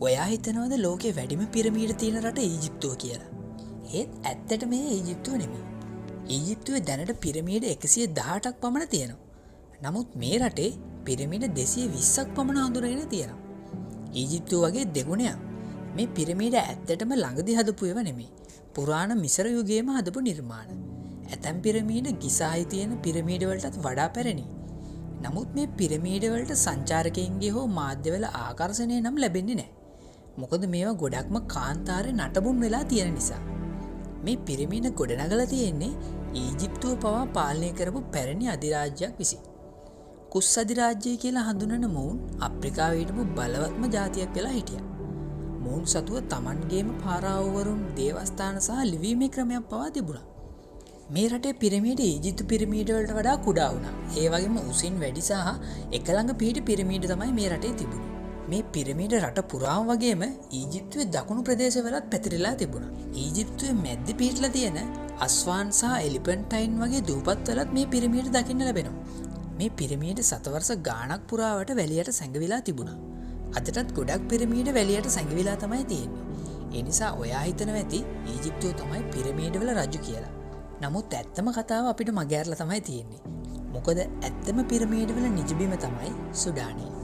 ඔයා හිතනවද ලෝකේ වැඩිම පිරමීඩ තියෙන රට ඊජිප්තුව කියලා. ඒත් ඇත්තට මේ ඊජිප්තුව නෙමෙයි. ඊජිප්තුවේ දැනට පිරමීඩ 118ක් පමණ තියෙනවා. නමුත් මේ රටේ පිරමීඩ 220ක් පමණ හඳුනගෙන තියෙනවා. ඊජිප්තුව වගේ දෙගුණයක්. මේ පිරමීඩ ඇත්තටම ළඟදී හදපු ඒවා නෙමෙයි. පුරාණ මිසර යුගයේම හදපු නිර්මාණ. ඇතැම් පිරමීඩ ගිසායි තියෙන පිරමීඩ වලටත් වඩා පැරණි. නමුත් මේ පිරමීඩ වලට සංචාරකයන්ගේ හෝ මාධ්‍යවල ආකර්ෂණය නම් ලැබෙන්නේ නැහැ. මොකද මේවා ගොඩක්ම කාන්තාරේ නටබුන් වෙලා තියෙන නිසා. මේ පිරමීඩ ගොඩනගලා තියෙන්නේ ඊජිප්තුව පවා පාලනය කරපු පැරණි අධිරාජ්‍යයක් විසින්. කුස් අධිරාජ්‍යය කියලා හඳුනන මොවුන් අප්‍රිකාවේ හිටපු බලවත්ම ජාතියක් වෙලා හිටියා. මොවුන් සතුව තමන්ගේම පාරාවවරුන් දේවස්ථාන සහ ලිවීමේ ක්‍රමයක් පවා තිබුණා. මේ රටේ පිරමීඩ ඊජිප්තු පිරමීඩ වලට වඩා කුඩා වුණා. ඒ වගේම උසින් වැඩි සහ එක ළඟ පිහිටි පිරමීඩ තමයි මේ රටේ තිබුණේ. මේ පිරමීඩ රට පුරාම වගේම ඊජිප්තුවේ දකුණු ප්‍රදේශවලත් පැතිරලා තිබුණා. ඊජිප්තුවේ මැද්දේ පිහිටලා තියෙන අස්වාන් සහ එලිෆන්ටයින් වගේ දූපත්වලත් මේ පිරමීඩ දකින්න ලැබෙනවා. මේ පිරමීඩ සතවර්ෂ ගාණක් පුරාවට වැලියට සැඟවිලා තිබුණා. අදටත් ගොඩක් පිරමීඩ වැලියට සැඟවිලා තමයි තියෙන්නේ. ඒ නිසා ඔයා හිතනවා ඇති ඊජිප්තුව තමයි පිරමීඩවල රජු කියලා. නමුත් ඇත්තම කතාව අපිට මගහැරලා තමයි තියෙන්නේ. මොකද ඇත්තම පිරමීඩවල නිජබිම තමයි සුඩානය.